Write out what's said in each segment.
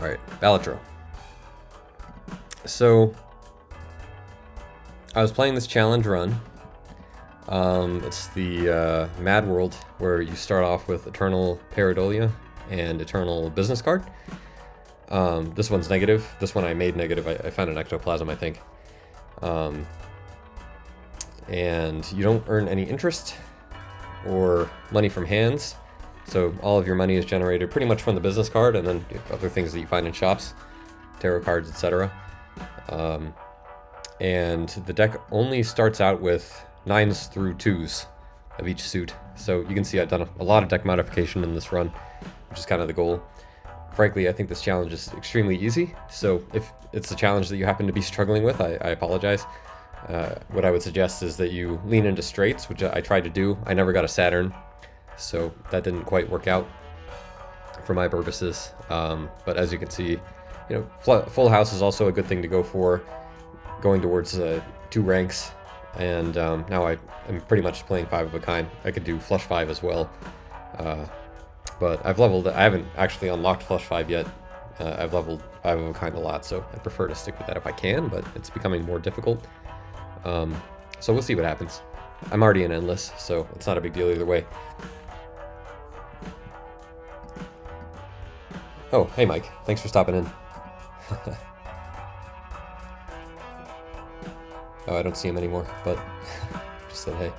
Alright, Balatro. So, I was playing this challenge run. It's the Mad World, where you start off with Eternal Pareidolia and Eternal Business Card. This one's negative. This one I made negative. I found an ectoplasm, I think. And you don't earn any interest or money from hands. So all of your money is generated pretty much from the business card, and then other things that you find in shops, tarot cards, etc. And the deck only starts out with 9s through 2s of each suit. So you can see I've done a lot of deck modification in this run, which is kind of the goal. Frankly, I think this challenge is extremely easy, so if it's a challenge that you happen to be struggling with, I apologize. What I would suggest is that you lean into straights, which I tried to do. I never got a Saturn, so that didn't quite work out for my purposes. But as you can see, you know, full house is also a good thing to go for, going towards 2 ranks. And now I am pretty much playing 5 of a kind. I could do flush 5 as well. But I've leveled, I haven't actually unlocked flush 5 yet. I've leveled 5 of a kind a lot, so I prefer to stick with that if I can, but it's becoming more difficult. So we'll see what happens. I'm already in endless, so it's not a big deal either way. Oh, hey Mike, thanks for stopping in. Oh, I don't see him anymore, but just said hey.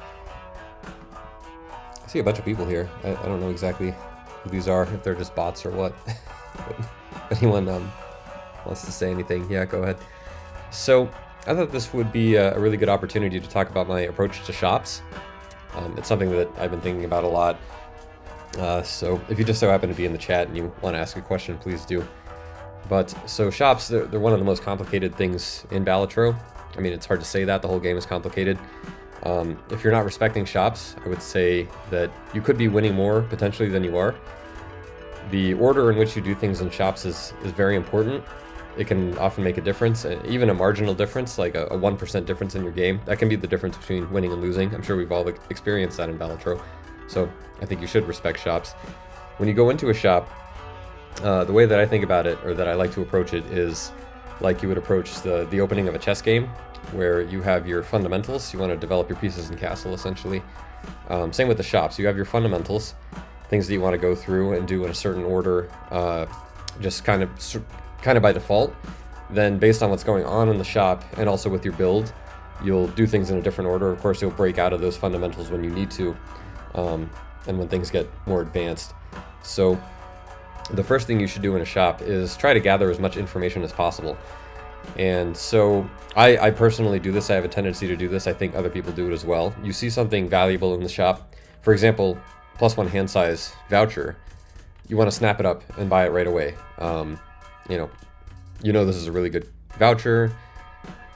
I see a bunch of people here. I don't know exactly who these are, if they're just bots or what. But if anyone wants to say anything, yeah, go ahead. So, I thought this would be a really good opportunity to talk about my approach to shops. It's something that I've been thinking about a lot. So if you just so happen to be in the chat and you want to ask a question, please do. But so shops, they're one of the most complicated things in Balatro. I mean, it's hard to say that, the whole game is complicated. If you're not respecting shops, I would say that you could be winning more potentially than you are. The order in which you do things in shops is very important. It can often make a difference, even a marginal difference, like a 1% difference in your game. That can be the difference between winning and losing. I'm sure we've all experienced that in Balatro. So I think you should respect shops. When you go into a shop, the way that I think about it, or that I like to approach it, is like you would approach the opening of a chess game, where you have your fundamentals. You want to develop your pieces in castle, essentially. Same with the shops. You have your fundamentals, things that you want to go through and do in a certain order, just kind of by default. Then based on what's going on in the shop and also with your build, you'll do things in a different order. Of course, you'll break out of those fundamentals when you need to, and when things get more advanced. So the first thing you should do in a shop is try to gather as much information as possible. And so I personally do this. I have a tendency to do this. I think other people do it as well. You see something valuable in the shop, for example, +1 hand size voucher, you want to snap it up and buy it right away. You know this is a really good voucher.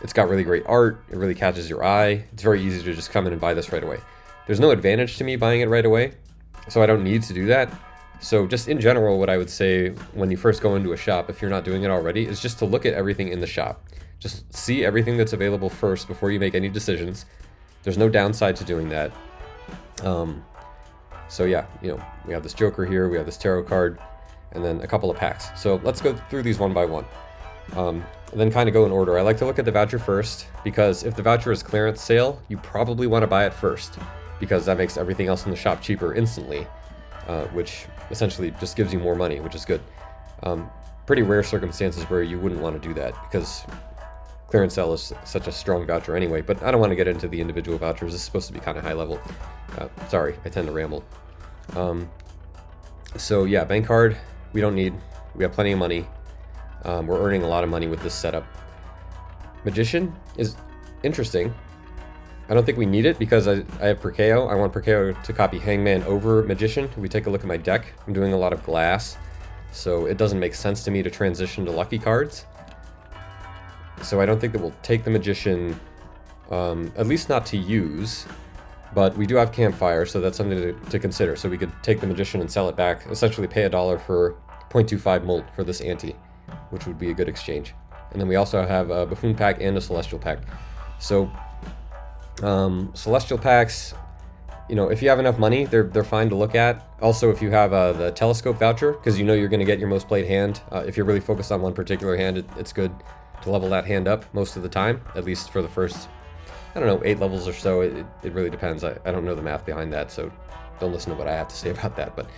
It's got really great art. It really catches your eye. It's very easy to just come in and buy this right away. There's no advantage to me buying it right away, so I don't need to do that. So just in general, what I would say when you first go into a shop, if you're not doing it already, is just to look at everything in the shop. Just see everything that's available first before you make any decisions. There's no downside to doing that. So yeah, we have this Joker here, we have this tarot card, and then a couple of packs. So let's go through these one by one. Then kind of go in order. I like to look at the voucher first, because if the voucher is clearance sale, you probably want to buy it first, because that makes everything else in the shop cheaper instantly, which essentially just gives you more money, which is good. Pretty rare circumstances where you wouldn't want to do that, because clearance sale is such a strong voucher anyway, but I don't want to get into the individual vouchers. This is supposed to be kind of high level. Sorry, I tend to ramble. So yeah, bank card, we don't need. We have plenty of money. We're earning a lot of money with this setup. Magician is interesting. I don't think we need it because I have Perkeo. I want Perkeo to copy Hangman over Magician. If we take a look at my deck, I'm doing a lot of glass, so it doesn't make sense to me to transition to lucky cards. So I don't think that we'll take the Magician, at least not to use, but we do have Campfire, so that's something to consider. So we could take the Magician and sell it back, essentially pay $1 for 0.25 molt for this ante, which would be a good exchange. And then we also have a Buffoon pack and a Celestial pack. So Celestial packs, you know, if you have enough money, they're fine to look at. Also, if you have the telescope voucher, because you know you're going to get your most played hand. If you're really focused on one particular hand, it's good to level that hand up most of the time, at least for the first, I don't know, 8 levels or so. It really depends. I don't know the math behind that, so don't listen to what I have to say about that. But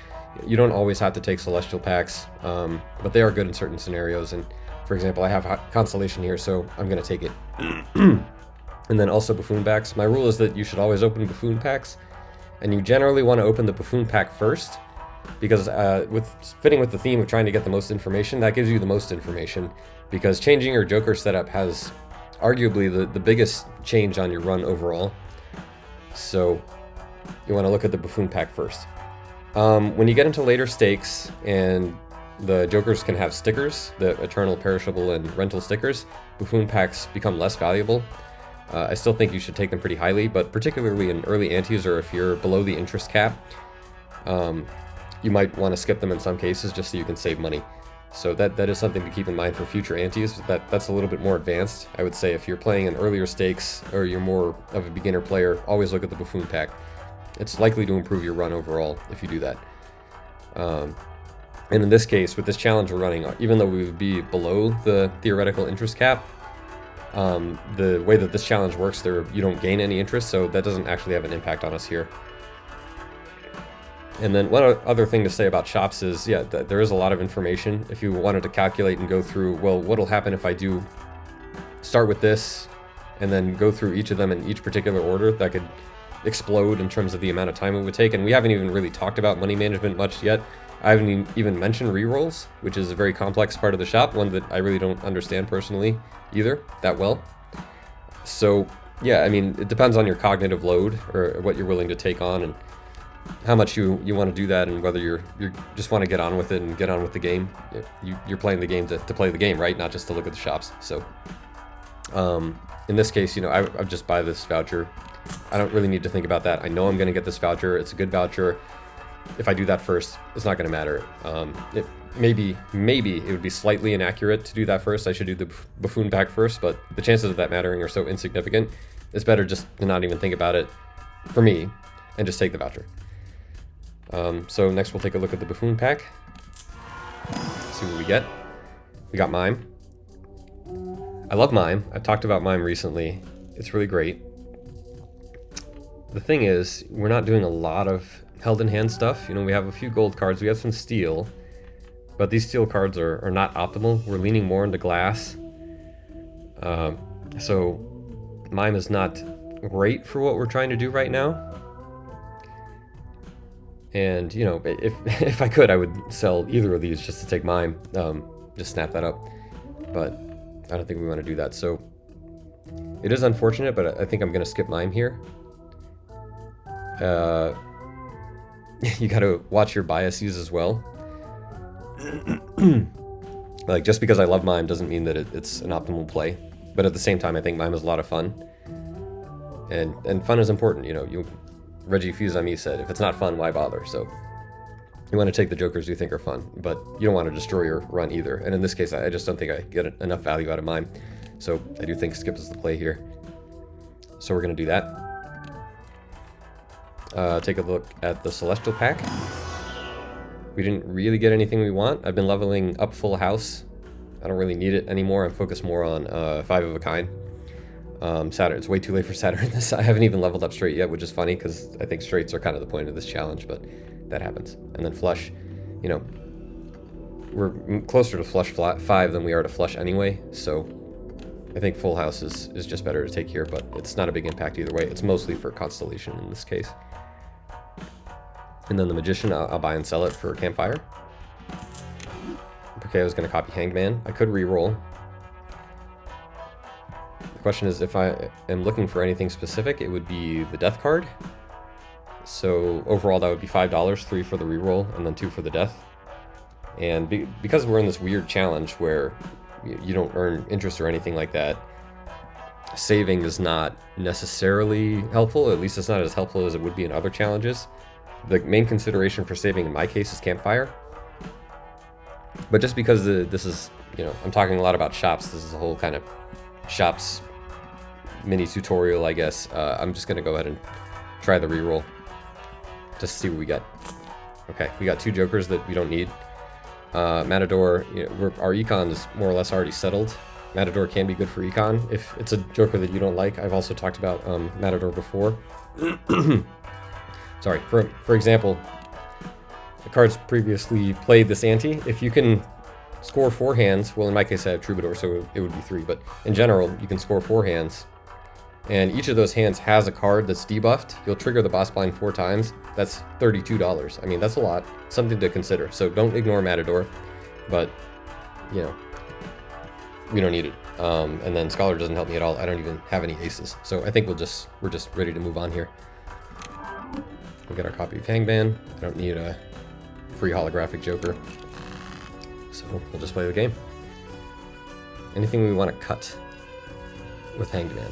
you don't always have to take celestial packs, but they are good in certain scenarios. And for example, I have Constellation here, so I'm going to take it. And then also Buffoon packs. My rule is that you should always open Buffoon packs, and you generally want to open the Buffoon pack first, because with fitting with the theme of trying to get the most information, that gives you the most information, because changing your Joker setup has arguably the biggest change on your run overall. So you want to look at the Buffoon pack first. When you get into later stakes and the Jokers can have stickers, the Eternal, Perishable, and Rental stickers, Buffoon packs become less valuable. I still think you should take them pretty highly, but particularly in early antes, or if you're below the interest cap, you might want to skip them in some cases just so you can save money. So that is something to keep in mind for future antes. That's a little bit more advanced. I would say if you're playing in earlier stakes or you're more of a beginner player, always look at the Buffoon pack. It's likely to improve your run overall if you do that. And in this case, with this challenge we're running, even though we would be below the theoretical interest cap, the way that this challenge works, you don't gain any interest, so that doesn't actually have an impact on us here. And then one other thing to say about shops is, yeah, there is a lot of information. If you wanted to calculate and go through, well, what'll happen if I do start with this and then go through each of them in each particular order, that could explode in terms of the amount of time it would take. And we haven't even really talked about money management much yet. I haven't even mentioned rerolls, which is a very complex part of the shop, one that I really don't understand personally either that well. So yeah, I mean, it depends on your cognitive load or what you're willing to take on and how much you want to do that, and whether you just want to get on with it and get on with the game. You're playing the game to play the game, right? Not just to look at the shops. So in this case, you know, I just buy this voucher. I don't really need to think about that. I know I'm going to get this voucher. It's a good voucher. If I do that first, it's not going to matter. Maybe it would be slightly inaccurate to do that first. I should do the Buffoon pack first, but the chances of that mattering are so insignificant. It's better just to not even think about it, for me, and just take the voucher. So next we'll take a look at the Buffoon pack. See what we get. We got Mime. I love Mime. I've talked about Mime recently. It's really great. The thing is, we're not doing a lot of held in hand stuff. You know, we have a few gold cards, we have some steel, but these steel cards are not optimal. We're leaning more into glass. So Mime is not great for what we're trying to do right now. And, you know, if I could, I would sell either of these just to take Mime, just snap that up. But I don't think we want to do that. So it is unfortunate, but I think I'm going to skip Mime here. You got to watch your biases as well. Like, just because I love Mime doesn't mean that it's an optimal play. But at the same time, I think Mime is a lot of fun. And fun is important, you know. Reggie Fils-Aimé said, if it's not fun, why bother? So you want to take the Jokers you think are fun, but you don't want to destroy your run either. And in this case, I just don't think I get enough value out of Mime. So I do think skip is the play here. So we're going to do that. Take a look at the Celestial pack. We didn't really get anything we want. I've been leveling up Full House. I don't really need it anymore. I'm focused more on 5 of a kind. Saturn, it's way too late for Saturn. I haven't even leveled up straight yet, which is funny because I think straights are kind of the point of this challenge, but that happens. And then flush, you know, we're closer to flush 5 than we are to flush anyway, so I think Full House is just better to take here, but it's not a big impact either way. It's mostly for Constellation in this case. And then the Magician, I'll buy and sell it for Campfire. Okay, I was going to copy Hangman. I could re-roll. The question is, if I am looking for anything specific, it would be the Death card. So overall, that would be $5, 3 for the reroll, and then 2 for the Death. And because we're in this weird challenge where you don't earn interest or anything like that, saving is not necessarily helpful. At least it's not as helpful as it would be in other challenges. The main consideration for saving in my case is Campfire. But just because this is, you know, I'm talking a lot about shops, this is a whole kind of shops mini tutorial, I guess. I'm just going to go ahead and try the reroll. just to see what we get. Okay, we got 2 jokers that we don't need. Matador, you know, our econ is more or less already settled. Matador can be good for econ if it's a joker that you don't like. I've also talked about Matador before. Sorry, for example, the cards previously played this ante. If you can score 4 hands, well in my case I have Troubadour, so it would be 3, but in general you can score 4 hands, and each of those hands has a card that's debuffed. You'll trigger the boss blind 4 times. That's $32. I mean, that's a lot. Something to consider. So don't ignore Matador, but, you know, we don't need it. And then Scholar doesn't help me at all. I don't even have any aces. So I think we're just ready to move on here. We'll get our copy of Hangman. I don't need a free holographic joker. So we'll just play the game. Anything we want to cut with Hangman.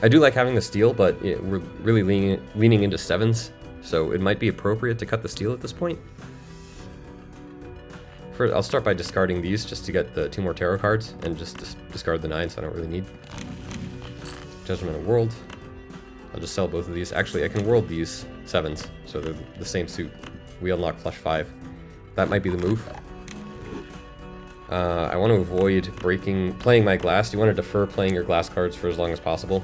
I do like having the steel, but we're really leaning into 7s, so it might be appropriate to cut the steel at this point. I'll start by discarding these just to get the 2 more tarot cards, and just discard the 9s I don't really need. Judgment of World. I'll just sell both of these. Actually, I can world these 7s, so they're the same suit. We unlock flush 5. That might be the move. I want to avoid playing my glass. You want to defer playing your glass cards for as long as possible.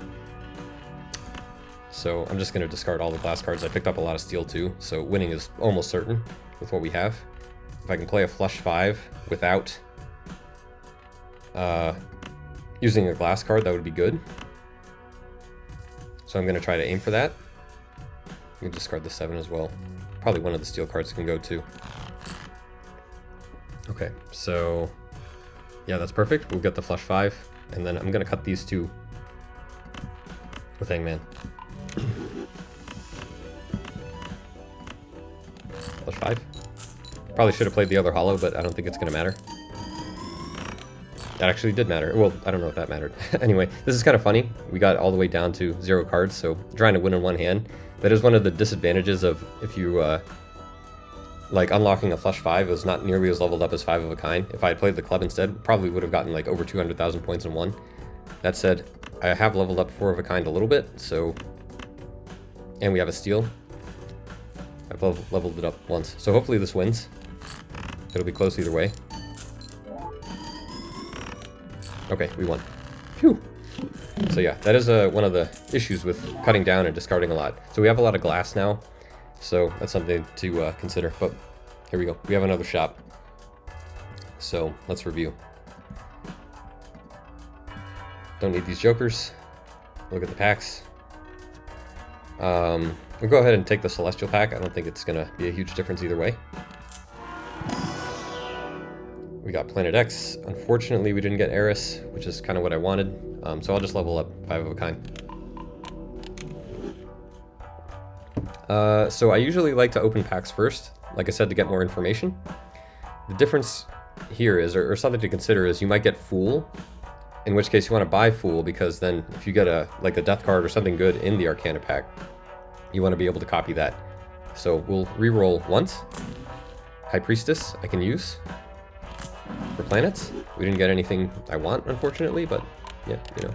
So I'm just going to discard all the glass cards. I picked up a lot of steel too, so winning is almost certain with what we have. If I can play a flush 5 without using a glass card, that would be good. So I'm going to try to aim for that. You can discard the 7 as well. Probably one of the steel cards can go too. Okay, so yeah, that's perfect. We'll get the flush 5, and then I'm going to cut these 2 with Hangman. Flush 5. Probably should have played the other hollow, but I don't think it's going to matter. That actually did matter. Well, I don't know if that mattered. Anyway, this is kind of funny. We got all the way down to 0 cards, so trying to win in one hand. That is one of the disadvantages of if you like unlocking a flush 5 is not nearly as leveled up as 5 of a kind. If I had played the club instead, probably would have gotten like over 200,000 points in one. That said, I have leveled up 4 of a kind a little bit, so... And we have a steal. I've leveled it up once. So hopefully this wins. It'll be close either way. Okay, we won. Phew! So yeah, that is one of the issues with cutting down and discarding a lot. So we have a lot of glass now. So that's something to consider, but here we go. We have another shop. So let's review. Don't need these jokers. Look at the packs. We'll go ahead and take the Celestial pack. I don't think it's going to be a huge difference either way. We got Planet X. Unfortunately, we didn't get Eris, which is kind of what I wanted. So I'll just level up 5 of a kind. So I usually like to open packs first, like I said, to get more information. The difference here is, or something to consider, is you might get Fool, in which case you want to buy Fool, because then if you get a death card or something good in the Arcana pack, you want to be able to copy that. So we'll re-roll once. High Priestess I can use for planets. We didn't get anything I want, unfortunately, but yeah, you know,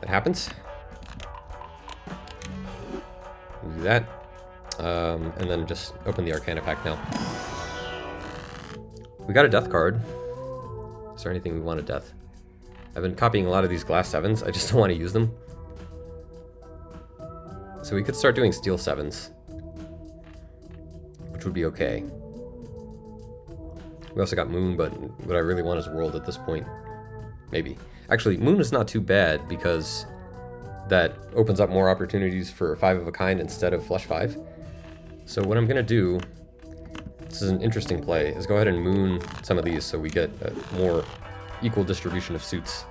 that happens. We'll do that. And then just open the Arcana pack now. We got a death card. Is there anything we want a death? I've been copying a lot of these glass 7s. I just don't want to use them. So we could start doing steel 7s, which would be okay. We also got Moon, but what I really want is World at this point. Maybe. Actually, Moon is not too bad because that opens up more opportunities for 5 of a kind instead of flush 5. So what I'm going to do, this is an interesting play, is go ahead and Moon some of these so we get a more equal distribution of suits.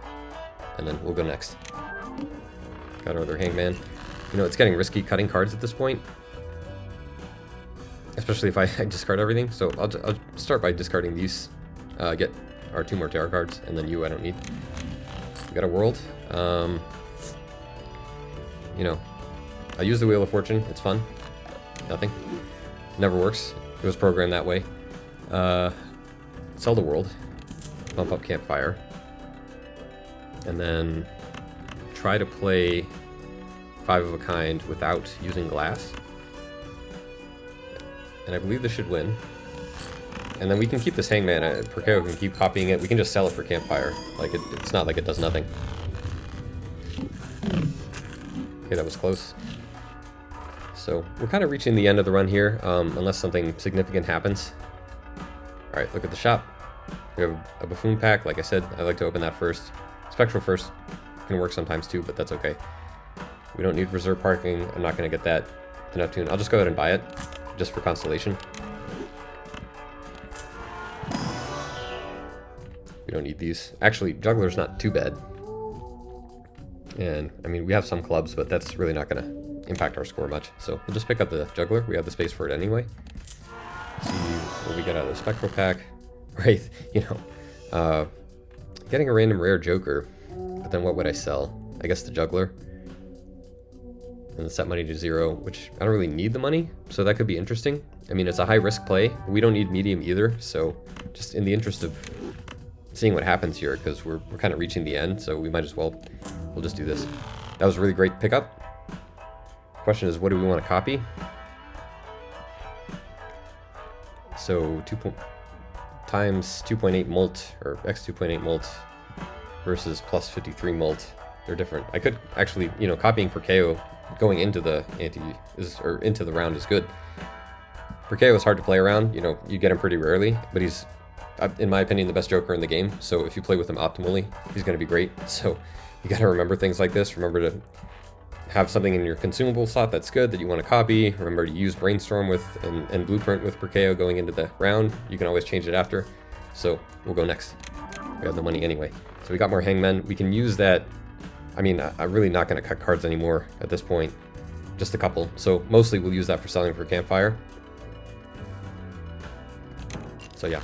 And then we'll go next. Got our other Hangman. You know, it's getting risky cutting cards at this point. Especially if I discard everything. So I'll start by discarding these. Get our 2 more tarot cards, and then you I don't need. We got a World. You know, I use the Wheel of Fortune. It's fun. Nothing. Never works. It was programmed that way. Sell the World. Bump up Campfire. And then try to play 5 of a kind without using glass. And I believe this should win. And then we can keep this hangman. Perkeo can keep copying it. We can just sell it for campfire. Like, it's not like it does nothing. Okay, that was close. So, we're kind of reaching the end of the run here, unless something significant happens. Alright, look at the shop. We have a buffoon pack. Like I said, I like to open that first. Spectral first can work sometimes too, but that's okay. We don't need reserve parking. I'm not going to get that. The Neptune. I'll just go ahead and buy it, just for constellation. We don't need these. Actually, Juggler's not too bad. And, I mean, we have some clubs, but that's really not going to impact our score much. So, we'll just pick up the Juggler. We have the space for it anyway. See what we get out of the Spectral pack. Right, you know. Getting a random rare Joker. But then what would I sell? I guess the Juggler. And then set money to 0, which I don't really need the money. So that could be interesting. I mean, it's a high-risk play. We don't need medium either. So, just in the interest of seeing what happens here, because we're kind of reaching the end, so we might as well, we'll just do this. That was a really great pickup. Question is, what do we want to copy? So 2 times 2.8 molt, or x 2.8 molt versus plus 53 molt, they're different. I could actually, you know, copying Perkeo going into the into the round is good. Perkeo is hard to play around, you know, you get him pretty rarely, but he's, in my opinion, the best Joker in the game. So if you play with him optimally, he's going to be great. So you got to remember things like this. Remember to have something in your consumable slot that's good that you want to copy. Remember to use Brainstorm with and Blueprint with Perkeo going into the round. You can always change it after. So we'll go next. We have the money anyway. So we got more Hangmen. We can use that. I mean, I'm really not going to cut cards anymore at this point. Just a couple. So mostly we'll use that for selling for campfire. So yeah.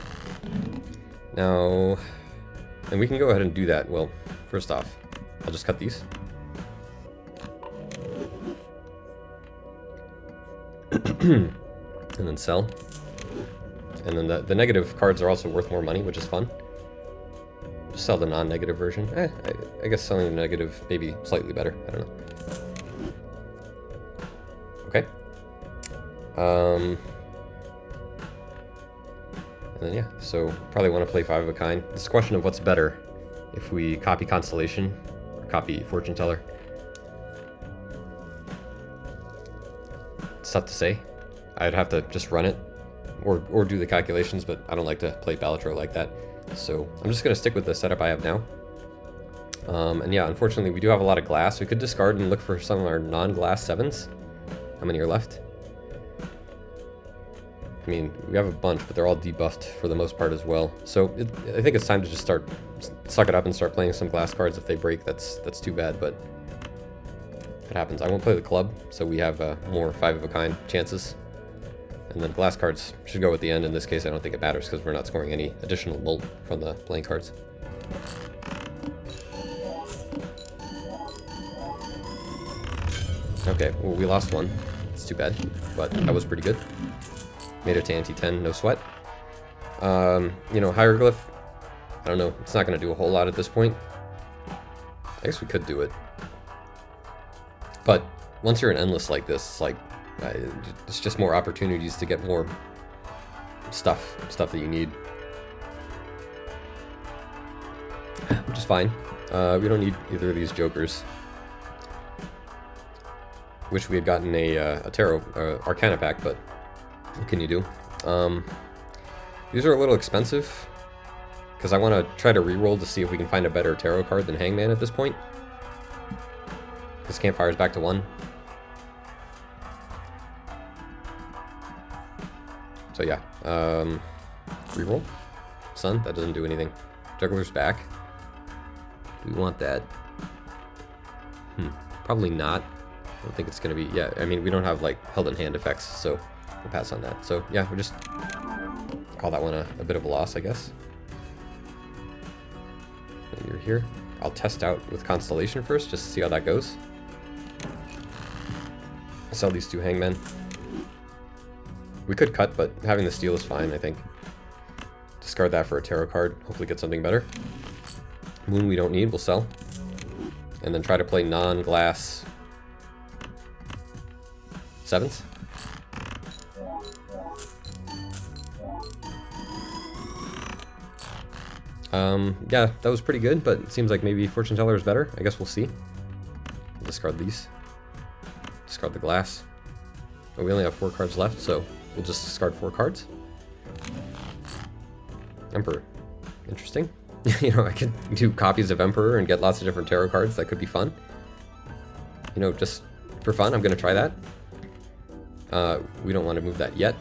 Now, and we can go ahead and do that. Well, first off, I'll just cut these. And then sell. And then the negative cards are also worth more money, which is fun. Just sell the non-negative version. I guess selling the negative maybe slightly better. I don't know. Okay. And then yeah, so probably want to play 5 of a kind. It's a question of what's better, if we copy Constellation or copy Fortune Teller. It's tough to say. I'd have to just run it or do the calculations, but I don't like to play Balatro like that. So I'm just going to stick with the setup I have now. And yeah, unfortunately, we do have a lot of glass. We could discard and look for some of our non-glass 7s. How many are left? I mean, we have a bunch, but they're all debuffed for the most part as well. So I think it's time to just suck it up and start playing some glass cards. If they break, that's too bad, but it happens. I won't play the club, so we have more 5 of a kind chances. And then glass cards should go at the end. In this case, I don't think it matters because we're not scoring any additional molt from the playing cards. Okay, well, we lost one. It's too bad, but that was pretty good. Made it to anti-10, no sweat. You know, Hieroglyph, I don't know, it's not going to do a whole lot at this point. I guess we could do it. But once you're in Endless like this, it's like, it's just more opportunities to get more stuff that you need. Which is fine. We don't need either of these Jokers. Wish we had gotten a Tarot Arcana pack, but what can you do? These are a little expensive because I want to try to reroll to see if we can find a better tarot card than Hangman at this point. Because Campfire's back to 1. So yeah, reroll. Sun, that doesn't do anything. Juggler's back. Do we want that? Probably not. I don't think it's going to be... Yeah, I mean, we don't have, like, held in hand effects, so we'll pass on that. So, yeah, we just call that one a bit of a loss, I guess. And you're here. I'll test out with Constellation first, just to see how that goes. I'll sell these 2 Hangmen. We could cut, but having the steal is fine, I think. Discard that for a tarot card. Hopefully get something better. Moon we don't need, we'll sell. And then try to play non-glass 7s. Yeah, that was pretty good, but it seems like maybe Fortune Teller is better. I guess we'll see. Discard these. Discard the glass. Oh, we only have 4 cards left, so we'll just discard 4 cards. Emperor. Interesting. You know, I could do copies of Emperor and get lots of different tarot cards. That could be fun. You know, just for fun, I'm going to try that. We don't want to move that yet.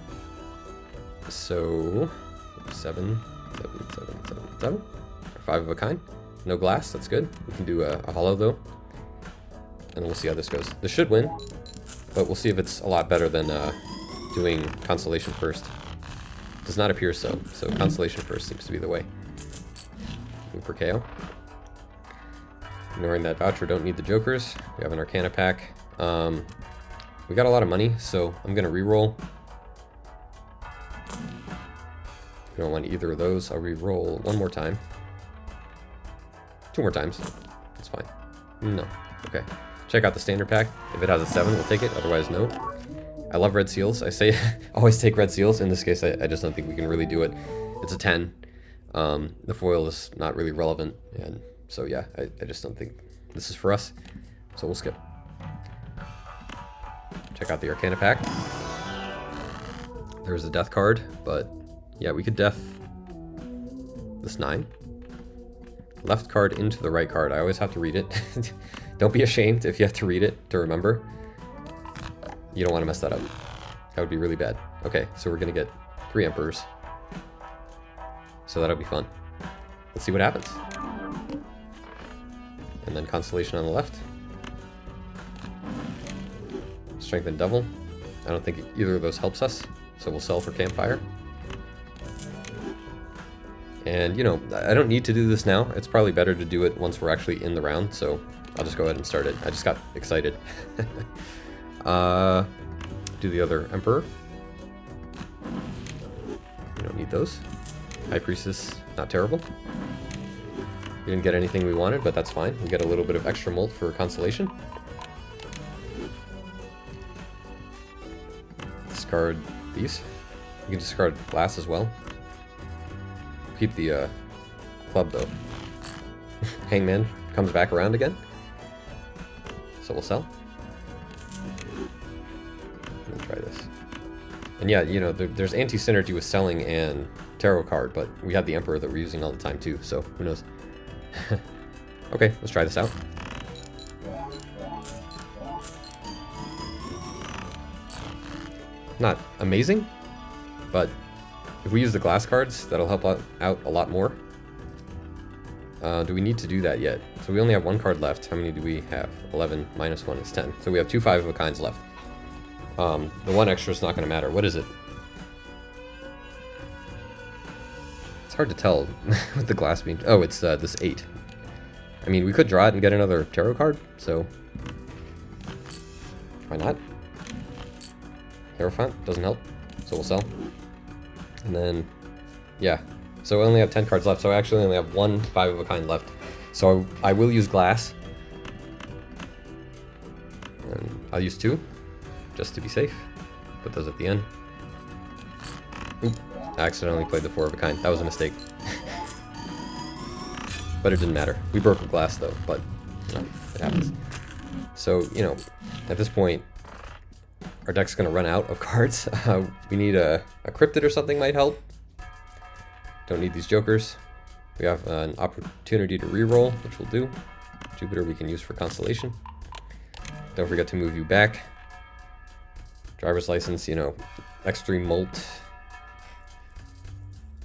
So, 7, 7, 7, 7, 7. 5 of a kind. No glass, that's good. We can do a hollow, though. And we'll see how this goes. This should win, but we'll see if it's a lot better than doing Constellation first. Does not appear so. So Constellation first seems to be the way. Move for KO. Ignoring that voucher, don't need the jokers. We have an Arcana pack. We got a lot of money, so I'm going to reroll. We don't want either of those. I'll reroll one more time. 2 more times. That's fine. No. Okay. Check out the standard pack. If it has a 7, we'll take it. Otherwise, no. I love red seals. I say always take red seals. In this case, I just don't think we can really do it. It's a 10. The foil is not really relevant. And so, yeah, I just don't think this is for us. So we'll skip. Check out the Arcana pack. There's a death card, but yeah, we could death this 9. Left card into the right card. I always have to read it. Don't be ashamed if you have to read it to remember. You don't want to mess that up. That would be really bad. Okay, so we're going to get 3 Emperors. So that'll be fun. Let's see what happens. And then Constellation on the left. Strength and Devil. I don't think either of those helps us, so we'll sell for Campfire. And, you know, I don't need to do this now. It's probably better to do it once we're actually in the round, so I'll just go ahead and start it. I just got excited. Do the other Emperor. We don't need those. High Priestess, not terrible. We didn't get anything we wanted, but that's fine. We get a little bit of extra molt for Constellation. Discard these. You can discard glass as well. Keep the club, though. Hangman comes back around again. So we'll sell. Let me try this. And yeah, you know, there's anti-synergy with selling and tarot card, but we have the Emperor that we're using all the time too, so who knows. Okay, let's try this out. Not amazing, but if we use the glass cards, that'll help out a lot more. Do we need to do that yet? So we only have 1 card left. How many do we have? 11 minus 1 is 10. So we have 2 5-of-a-kinds left. The 1 extra is not going to matter. What is it? It's hard to tell with the glass being... Oh, it's this 8. I mean, we could draw it and get another tarot card, so... Why not? Hierophant doesn't help, so we'll sell. And then, yeah. So I only have 10 cards left, so I actually only have 1 5-of-a-kind left. So I will use glass. And I'll use 2, just to be safe. Put those at the end. Oop, I accidentally played the 4-of-a-kind. That was a mistake. But it didn't matter. We broke the glass though, but you know, it happens. So, you know, at this point, our deck's gonna run out of cards. We need a Cryptid or something might help. Don't need these jokers. We have an opportunity to reroll, which we'll do. Jupiter we can use for Constellation. Don't forget to move you back. Driver's license, you know, Extreme Molt.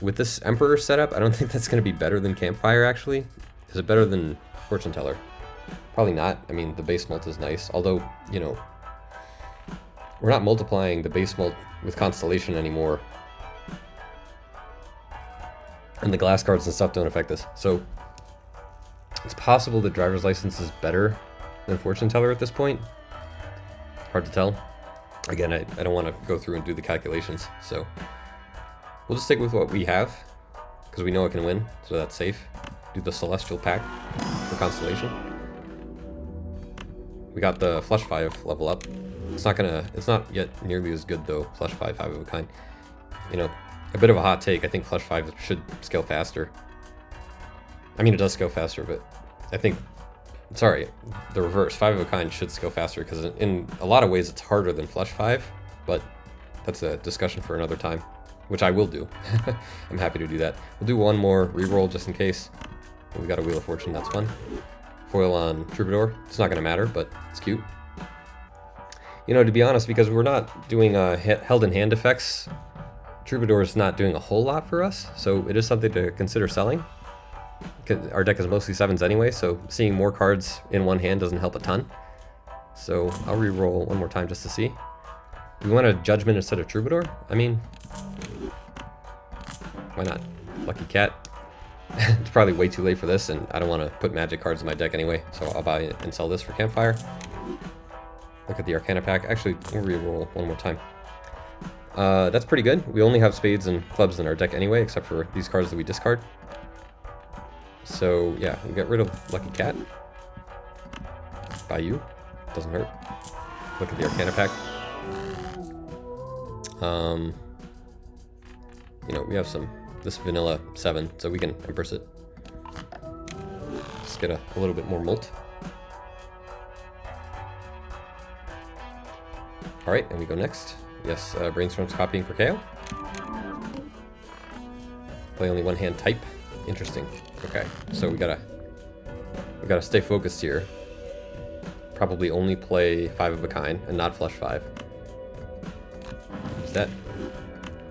With this Emperor setup, I don't think that's going to be better than Campfire, actually. Is it better than Fortune Teller? Probably not. I mean, the base molt is nice. Although, you know, we're not multiplying the base molt with Constellation anymore. And the glass cards and stuff don't affect this. So, it's possible that Driver's License is better than Fortune Teller at this point. Hard to tell. Again, I don't want to go through and do the calculations, so... We'll just stick with what we have, because we know it can win, so that's safe. Do the Celestial pack for Constellation. We got the Flush 5 level up. It's not yet nearly as good though, Flush 5 5-of-a-kind. You know, a bit of a hot take, I think Flush 5 should scale faster. I mean, it does scale faster, but I think, sorry, the reverse. 5 of a kind should scale faster because in a lot of ways it's harder than Flush 5, but that's a discussion for another time, which I will do. I'm happy to do that. We'll do one more reroll just in case. We got a Wheel of Fortune, that's fun. Foil on Troubadour. It's not going to matter, but it's cute. You know, to be honest, because we're not doing held in hand effects, Troubadour is not doing a whole lot for us, so it is something to consider selling. Our deck is mostly 7s anyway, so seeing more cards in one hand doesn't help a ton. So I'll re-roll one more time just to see. Do we want a Judgment instead of Troubadour? I mean, why not? Lucky Cat. It's probably way too late for this, and I don't want to put magic cards in my deck anyway, so I'll buy it and sell this for Campfire. Look at the Arcana pack. Actually, we'll re-roll one more time. That's pretty good. We only have spades and clubs in our deck anyway, except for these cards that we discard. So yeah, we'll get rid of Lucky Cat. By you. Doesn't hurt. Look at the Arcana pack. You know, we have this vanilla 7, so we can Empress it. Just get a little bit more molt. Alright, and we go next. Yes, Brainstorm's copying for KO. Play only one hand type. Interesting. Okay, so we gotta stay focused here. Probably only play 5 of a kind and not Flush 5. Use that.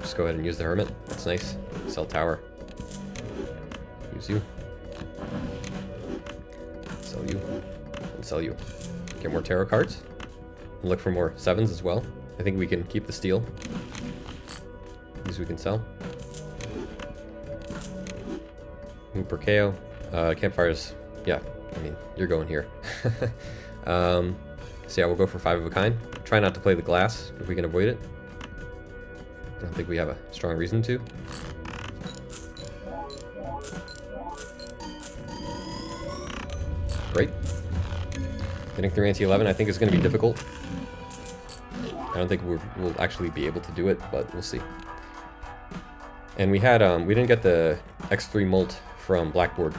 Just go ahead and use the Hermit. That's nice. Sell Tower. Use you. Sell you. And sell you. Get more tarot cards. And look for more 7s as well. I think we can keep the steel. These we can sell. Move per KO. Campfires, yeah, I mean, you're going here. So yeah, we'll go for 5 of a kind. Try not to play the glass if we can avoid it. I don't think we have a strong reason to. Great. Getting through Ante-11 I think is going to be difficult. I don't think we'll actually be able to do it, but we'll see. And we had we didn't get the X3 Molt from Blackboard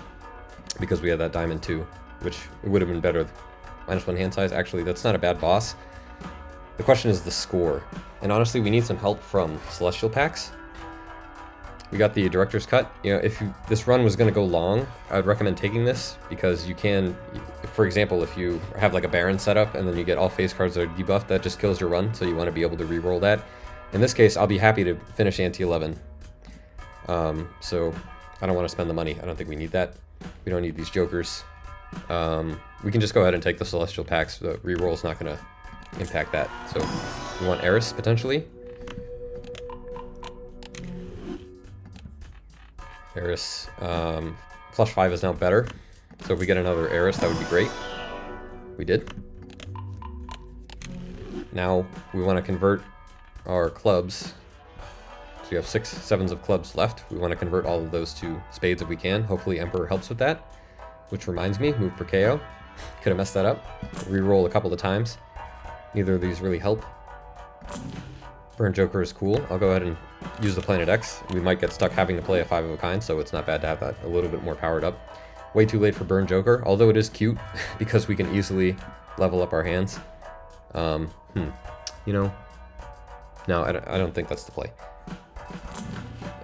because we had that Diamond 2, which it would have been better. -1 hand size. Actually, that's not a bad boss. The question is the score. And honestly, we need some help from Celestial packs. We got the Director's Cut. You know, if this run was going to go long, I would recommend taking this because you can, for example, if you have like a Baron setup and then you get all face cards that are debuffed, that just kills your run, so you want to be able to re-roll that. In this case, I'll be happy to finish Ante-11. So I don't want to spend the money. I don't think we need that. We don't need these jokers. We can just go ahead and take the Celestial packs. The re-roll is not going to impact that. So we want Eris potentially. Eris. Flush 5 is now better. So if we get another Eris, that would be great. We did. Now we want to convert our clubs. So we have 6 7s of clubs left. We want to convert all of those to spades if we can. Hopefully Emperor helps with that. Which reminds me, move per KO. Could have messed that up. Reroll a couple of times. Neither of these really help. Burn Joker is cool. I'll go ahead and use the Planet X. We might get stuck having to play a 5 of a kind, so it's not bad to have that a little bit more powered up. Way too late for Burn Joker, although it is cute because we can easily level up our hands. You know, no, I don't think that's the play.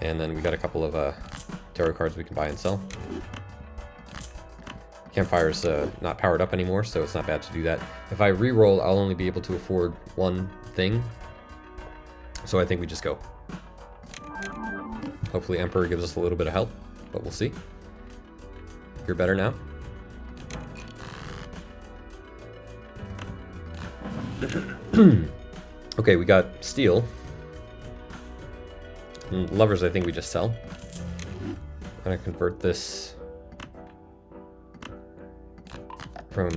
And then we got a couple of tarot cards we can buy and sell. Campfire's not powered up anymore, so it's not bad to do that. If I re-roll, I'll only be able to afford one thing. So I think we just go. Hopefully Emperor gives us a little bit of help, but we'll see. You're better now. Okay, we got Steel. And Lovers, I think we just sell. I'm gonna convert this from,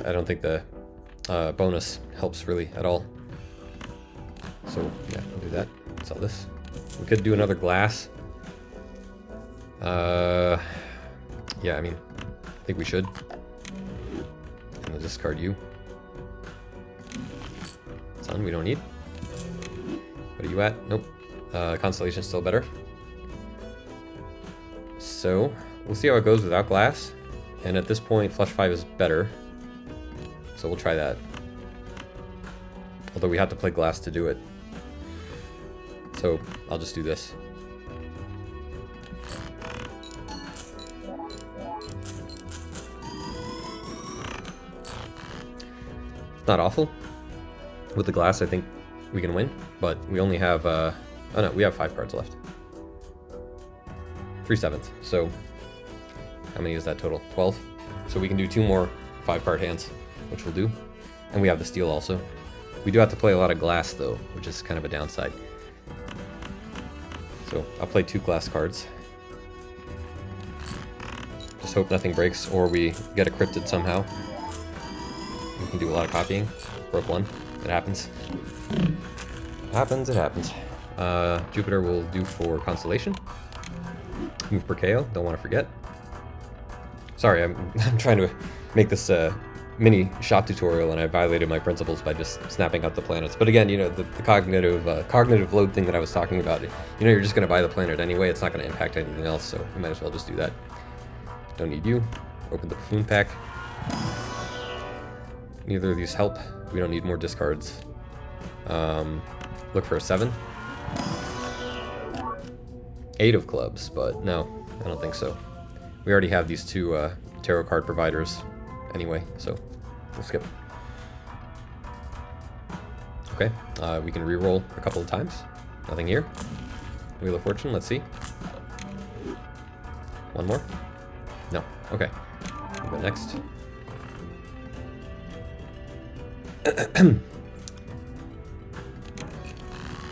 I don't think the bonus helps really at all. So yeah, we'll do that. Sell this. We could do another glass. Yeah, I mean, I think we should. I'm gonna discard you. Sun, we don't need. What are you at? Nope. Constellation's still better. So we'll see how it goes without glass. And at this point, flush 5 is better. So we'll try that. Although we have to play glass to do it. So I'll just do this. It's not awful. With the glass, I think we can win, but we only have, oh no, we have 5 cards left. 3/7. So how many is that total? 12. So we can do 2 more 5-card hands, which we'll do. And we have the steel also. We do have to play a lot of glass though, which is kind of a downside. So I'll play 2 glass cards. Just hope nothing breaks or we get a cryptid somehow. We can do a lot of copying. Broke 1. It happens. It happens, it happens. Jupiter will do for Constellation. Move per KO, don't want to forget. Sorry, I'm trying to make this mini shop tutorial and I violated my principles by just snapping out the planets. But again, you know, the cognitive load thing that I was talking about, you know, you're just going to buy the planet anyway. It's not going to impact anything else, so you might as well just do that. Don't need you. Open the buffoon pack. Neither of these help. We don't need more discards. Look for a 7. 8 of clubs, but no, I don't think so. We already have these 2 tarot card providers anyway, so we'll skip. Okay, we can re-roll a couple of times. Nothing here. Wheel of Fortune, let's see. 1 more? No, okay. We'll go next.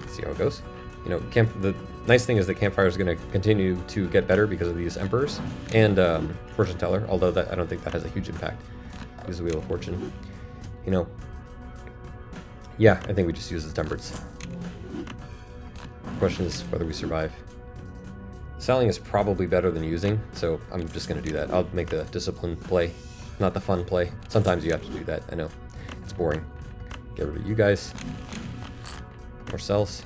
See how it goes. You know, the nice thing is the campfire is going to continue to get better because of these emperors and fortune teller. Although I don't think that has a huge impact. Use the Wheel of Fortune. You know, yeah, I think we just use the temperance. The question is whether we survive. Selling is probably better than using, so I'm just going to do that. I'll make the discipline play, not the fun play. Sometimes you have to do that. I know. It's boring. Get rid of you guys. More cells.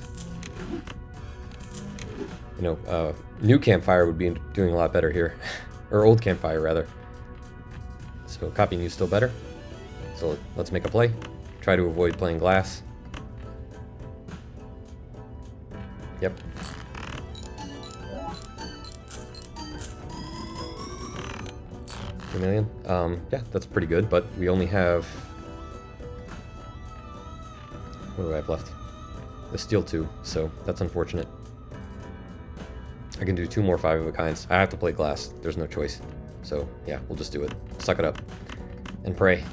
You know, new campfire would be doing a lot better here. Or old campfire, rather. So copying you is still better. So let's make a play. Try to avoid playing glass. Yep. $2 million. Yeah, that's pretty good, but we only have... What do I have left? The steel 2, so that's unfortunate. I can do 2 more 5 of a kinds. I have to play glass. There's no choice. So yeah, we'll just do it. Suck it up. And pray.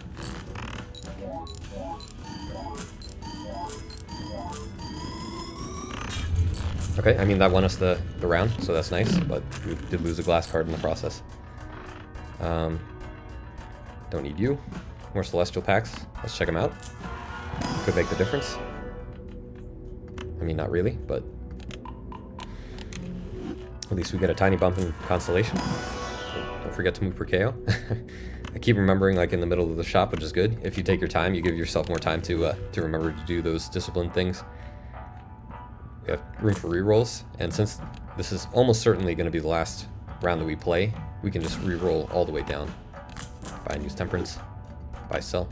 Okay, I mean that won us the round, so that's nice, but we did lose a glass card in the process. Don't need you. More celestial packs. Let's check them out. Could make the difference. I mean, not really, but at least we get a tiny bump in Constellation. Don't forget to move per KO. I keep remembering, like, in the middle of the shop, which is good. If you take your time, you give yourself more time to remember to do those discipline things. We have room for rerolls, and since this is almost certainly going to be the last round that we play, we can just reroll all the way down. Buy and use Temperance. Buy sell.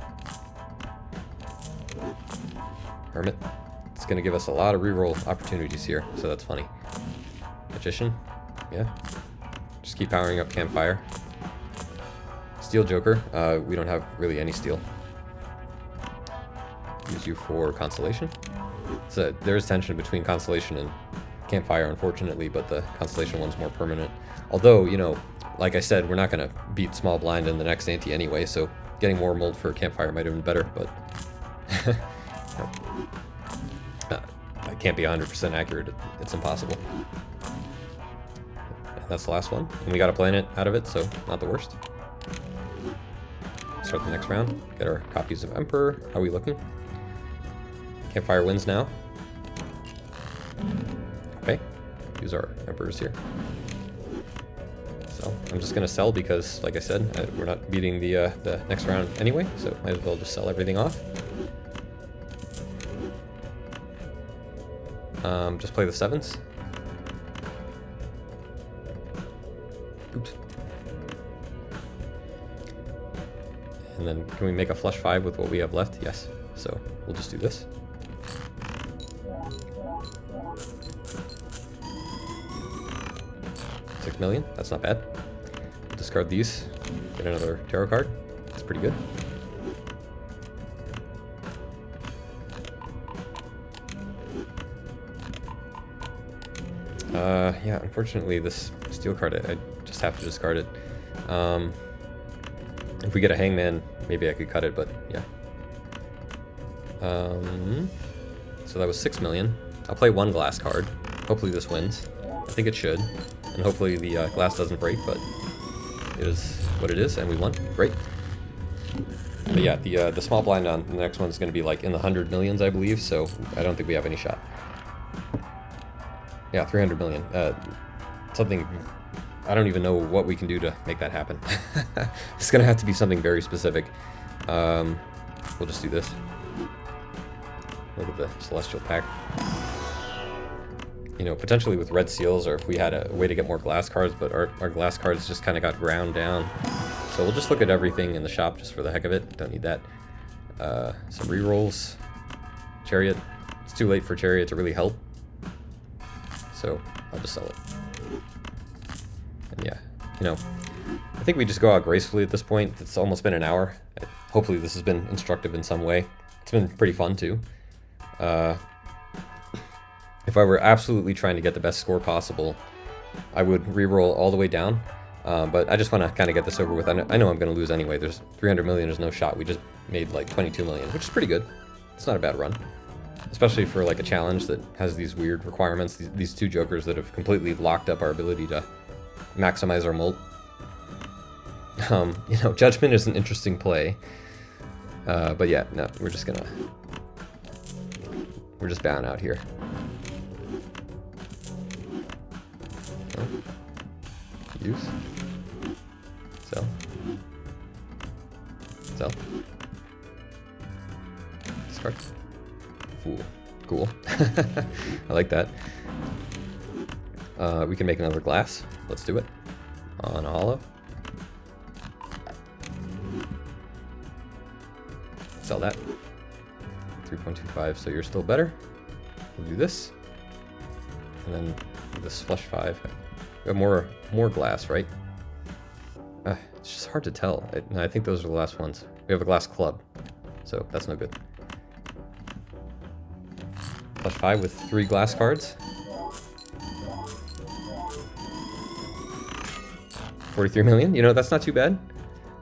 Hermit. It's going to give us a lot of reroll opportunities here, so that's funny. Magician. Yeah. Just keep powering up Campfire. Steel Joker. We don't have really any steel. Use you for Constellation. So there is tension between Constellation and Campfire, unfortunately, but the Constellation one's more permanent. Although, you know, like I said, we're not going to beat Small Blind in the next ante anyway, so getting more mold for Campfire might have been better, but I can't be 100% accurate. It's impossible. And that's the last one. And we got a planet out of it, so not the worst. Start the next round. Get our copies of Emperor. How are we looking? Campfire wins now. Okay. Use our Emperors here. So I'm just going to sell because, like I said, we're not beating the next round anyway, so might as well just sell everything off. Just play the 7s. Oops. And then can we make a flush 5 with what we have left? Yes. So we'll just do this. $6 million. That's not bad. Discard these. Get another tarot card. That's pretty good. Yeah, unfortunately this steel card, I just have to discard it. If we get a hangman, maybe I could cut it, but yeah. So that was 6 million. I'll play one glass card. Hopefully this wins. I think it should. And hopefully the glass doesn't break, but it is what it is, and we won. Great. But yeah, the small blind on the next one is going to be like in the 100 millions, I believe, so I don't think we have any shot. Yeah, 300 million. Something, I don't even know what we can do to make that happen. It's going to have to be something very specific. We'll just do this. Look at the Celestial Pack. You know, potentially with red seals, or if we had a way to get more glass cards, but our glass cards just kind of got ground down. So we'll just look at everything in the shop just for the heck of it. Don't need that. Some rerolls. Chariot. It's too late for Chariot to really help. So I'll just sell it. And yeah, you know, I think we just go out gracefully at this point. It's almost been an hour. Hopefully this has been instructive in some way. It's been pretty fun too. If I were absolutely trying to get the best score possible, I would re-roll all the way down. But I just want to kind of get this over with. I know I'm going to lose anyway. There's 300 million, there's no shot. We just made like 22 million, which is pretty good. It's not a bad run. Especially for like a challenge that has these weird requirements. These two jokers that have completely locked up our ability to maximize our molt. You know, Judgment is an interesting play. But yeah, no, we're just bowing out here. Oh. Use. Sell. Sell. Discard. Fool. Cool. I like that. We can make another glass. Let's do it. On a hollow. Sell that. 3.25, so you're still better. We'll do this. And then this flush 5. We have more glass, right? It's just hard to tell. I think those are the last ones. We have a glass club, so that's no good. Flush 5 with 3 glass cards. 43 million. You know, that's not too bad.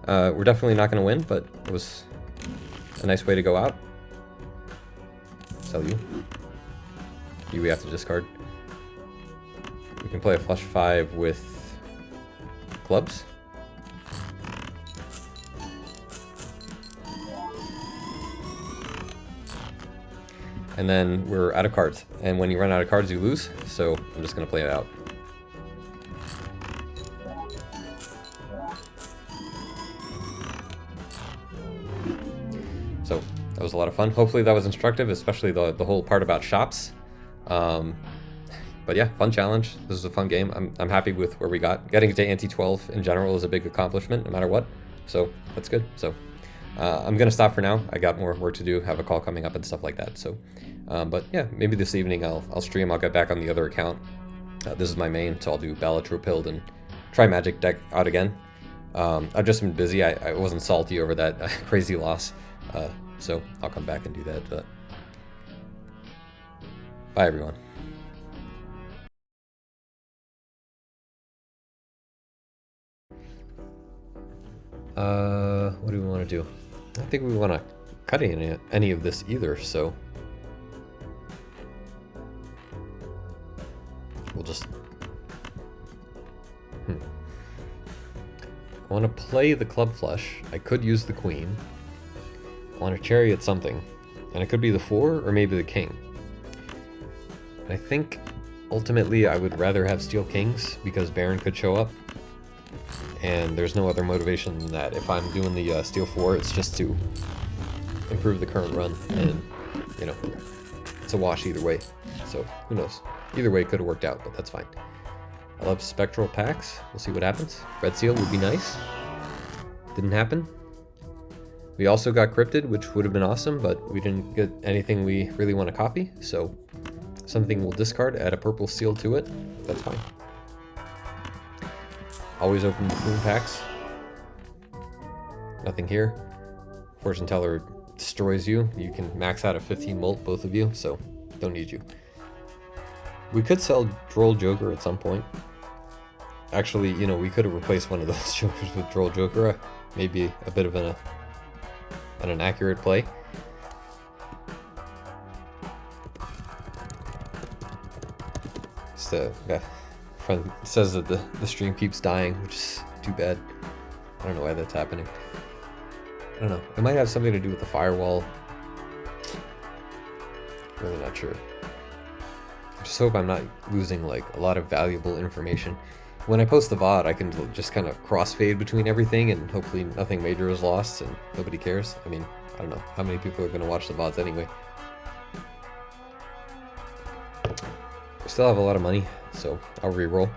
We're definitely not going to win, but it was a nice way to go out. Sell you. You we have to discard. We can play a flush 5 with clubs. And then we're out of cards. And when you run out of cards, you lose. So I'm just going to play it out. So that was a lot of fun. Hopefully that was instructive, especially the whole part about shops. But yeah, fun challenge. This is a fun game. I'm happy with where we got. Getting to ante 12 in general is a big accomplishment, no matter what. So that's good. So I'm going to stop for now. I got more work to do, have a call coming up and stuff like that. So, but yeah, maybe this evening I'll stream. I'll get back on the other account. This is my main, so I'll do Balatro Shop and try Magic deck out again. I've just been busy. I wasn't salty over that crazy loss. So I'll come back and do that. But bye, everyone. What do we want to do? I don't think we want to cut any of this either, so we'll just... I want to play the club flush. I could use the queen. I want to chariot something. And it could be the 4 or maybe the king. And I think ultimately I would rather have steel kings because Baron could show up. And there's no other motivation than that. If I'm doing the steel 4, it's just to improve the current run. And, you know, it's a wash either way. So, who knows? Either way, it could have worked out, but that's fine. I love spectral packs. We'll see what happens. Red seal would be nice. Didn't happen. We also got cryptid, which would have been awesome, but we didn't get anything we really want to copy, so something we'll discard, add a purple seal to it. That's fine. Always open the boom packs. Nothing here. Fortune teller destroys you. You can max out at 15 volt, both of you, so don't need you. We could sell Droll Joker at some point. Actually, you know, we could have replaced one of those Jokers with Droll Joker. Maybe a bit of an accurate play. Yeah, friend says that the stream keeps dying, which is too bad. I don't know why that's happening. I don't know. It might have something to do with the firewall. Really not sure. I just hope I'm not losing like a lot of valuable information. When I post the VOD, I can just kind of crossfade between everything, and hopefully nothing major is lost and nobody cares. I mean, I don't know how many people are going to watch the VODs anyway. We still have a lot of money, so I'll re-roll.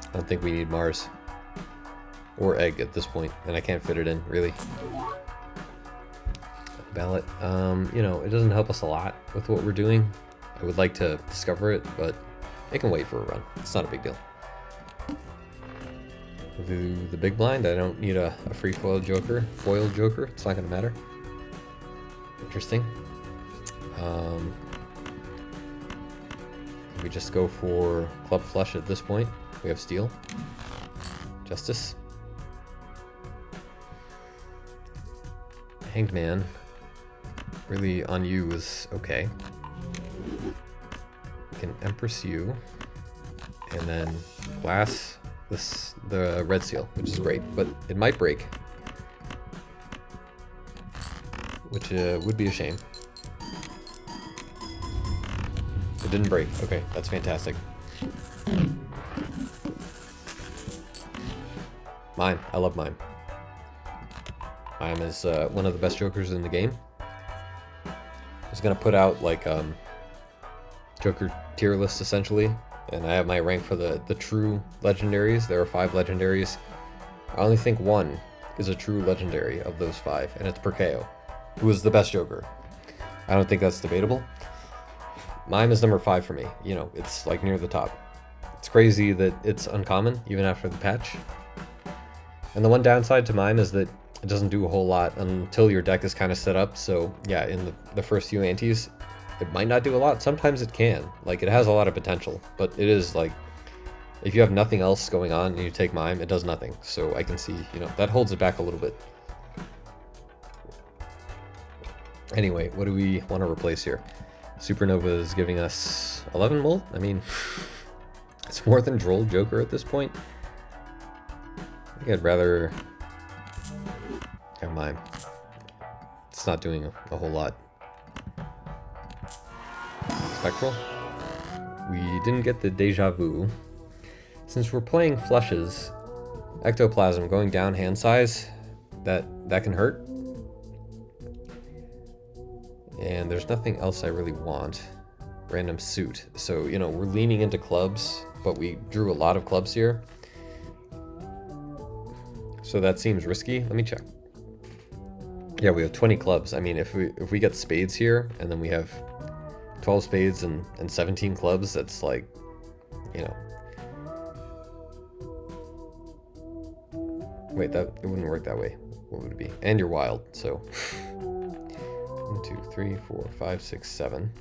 I don't think we need Mars or egg at this point, and I can't fit it in, really. Ballot, you know, it doesn't help us a lot with what we're doing. I would like to discover it, but it can wait for a run. It's not a big deal. Do the big blind. I don't need a free foil joker. It's not going to matter. Interesting. We just go for club flush at this point. We have steel. Justice. Hanged man. Really on you is okay. We can Empress you. And then glass the red seal, which is great, but it might break. Which would be a shame. It didn't break. Okay, that's fantastic. Mime. I love Mime. Mime is one of the best jokers in the game. I was gonna put out like Joker tier list essentially, and I have my rank for the true legendaries. There are 5 legendaries. I only think 1 is a true legendary of those 5, and it's Perkeo, who is the best Joker. I don't think that's debatable. Mime is number 5 for me. You know, it's like near the top. It's crazy that it's uncommon, even after the patch. And the one downside to Mime is that it doesn't do a whole lot until your deck is kind of set up. So yeah, in the first few antes, it might not do a lot. Sometimes it can. Like, it has a lot of potential, but it is like, if you have nothing else going on and you take Mime, it does nothing. So I can see, you know, that holds it back a little bit. Anyway, what do we want to replace here? Supernova is giving us 11 volt. I mean, it's more than Droll Joker at this point. I think I'd rather have Mime. It's not doing a whole lot. Spectral. We didn't get the Deja Vu. Since we're playing flushes, Ectoplasm going down hand size, that can hurt. And there's nothing else I really want. Random suit. So, you know, we're leaning into clubs, but we drew a lot of clubs here. So that seems risky. Let me check. Yeah, we have 20 clubs. I mean, if we get spades here, and then we have 12 spades and 17 clubs, that's like, you know. Wait, it wouldn't work that way. What would it be? And you're wild, so. 1, 2, 3, 4, 5, 6, 7.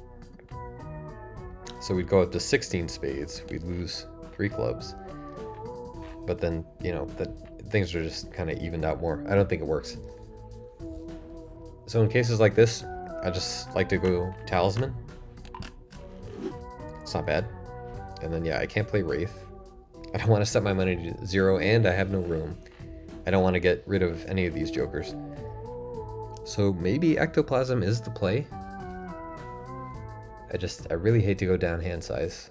So we'd go up to 16 spades. We'd lose 3 clubs. But then, you know, things are just kind of evened out more. I don't think it works. So in cases like this, I just like to go Talisman. It's not bad. And then, yeah, I can't play Wraith. I don't want to set my money to 0, and I have no room. I don't want to get rid of any of these jokers. So maybe Ectoplasm is the play. I really hate to go down hand size.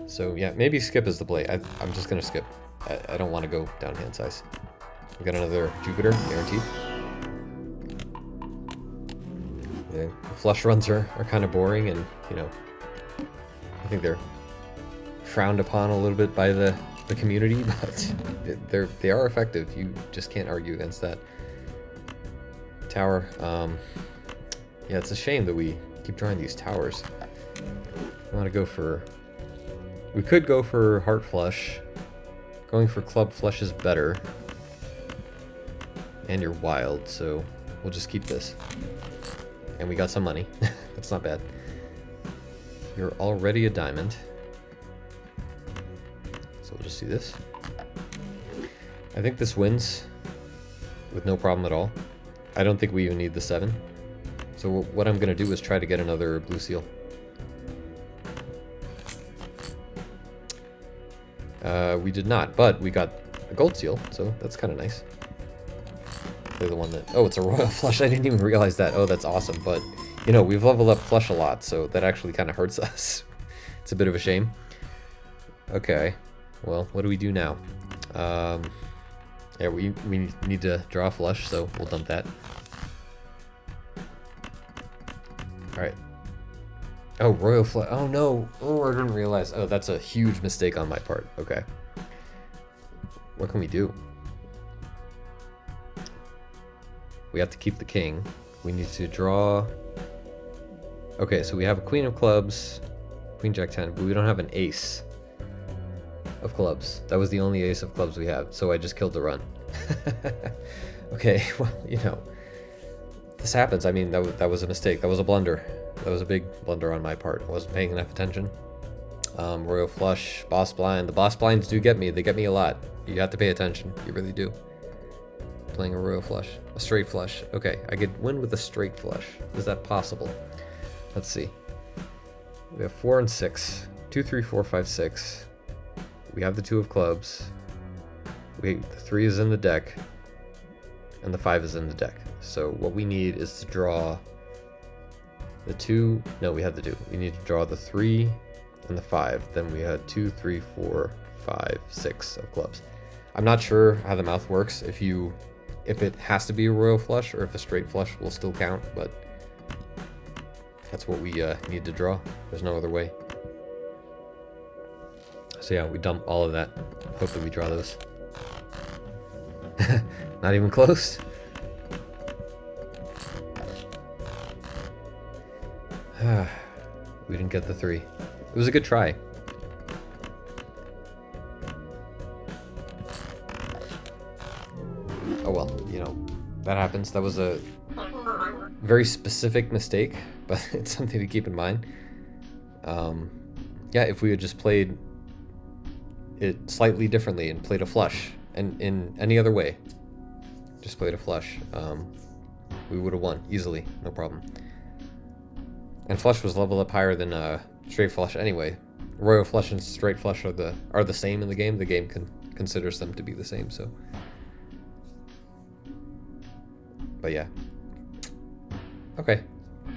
So yeah, maybe skip is the play. I'm just gonna skip. I don't want to go down hand size. We got another Jupiter, guaranteed. Yeah, flush runs are kind of boring, and you know, I think they're frowned upon a little bit by the the community, but they are effective. You just can't argue against that. Tower. Yeah, it's a shame that we keep drawing these towers. I want to go for... We could go for Heart Flush. Going for Club Flush is better. And you're wild, so we'll just keep this. And we got some money. That's not bad. You're already a diamond. So we'll just do this. I think this wins with no problem at all. I don't think we even need the 7. So what I'm going to do is try to get another blue seal. We did not, but we got a gold seal, so that's kind of nice. Play the one that... Oh, it's a royal flush. I didn't even realize that. Oh, that's awesome. But, you know, we've leveled up flush a lot, so that actually kind of hurts us. It's a bit of a shame. Okay. Well, what do we do now? Yeah, we need to draw a flush, so we'll dump that. Alright. Oh, royal flush. Oh, no. Oh, I didn't realize. Oh, that's a huge mistake on my part. Okay. What can we do? We have to keep the king. We need to draw... Okay, so we have a queen of clubs, queen jack 10, but we don't have an ace of clubs. That was the only ace of clubs we have, so I just killed the run. Okay, well, you know, this happens. I mean, that was a mistake. That was a blunder. That was a big blunder on my part. I wasn't paying enough attention. Royal flush, boss blind. The boss blinds do get me. They get me a lot. You have to pay attention. You really do. Playing a royal flush. A straight flush. Okay, I could win with a straight flush. Is that possible? Let's see. We have 4 and 6. 2, 3, 4, 5, 6. We have the 2 of clubs. The 3 is in the deck. And the 5 is in the deck. So what we need is to draw the 2. No, we have the 2. We need to draw the 3 and the 5. Then we had 2, 3, 4, 5, 6 of clubs. I'm not sure how the mouth works, if it has to be a royal flush or if a straight flush will still count, but that's what we need to draw. There's no other way. So yeah, we dump all of that. Hope that we draw those. Not even close. We didn't get the 3. It was a good try. Oh well, you know, that happens. That was a very specific mistake, but it's something to keep in mind. Yeah, if we had just played it slightly differently and played a flush, and in any other way, just played a flush, we would have won easily, no problem. And flush was leveled up higher than straight flush anyway. Royal flush and straight flush are the same in the game. The game considers them to be the same, so. But yeah. Okay.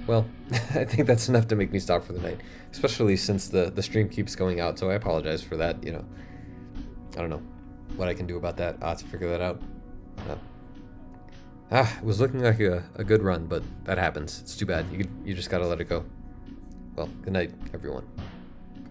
Well, I think that's enough to make me stop for the night. Especially since the stream keeps going out, so I apologize for that, you know. I don't know what I can do about that. I'll have to figure that out. It was looking like a good run, but that happens. It's too bad. You just gotta let it go. Well, good night, everyone.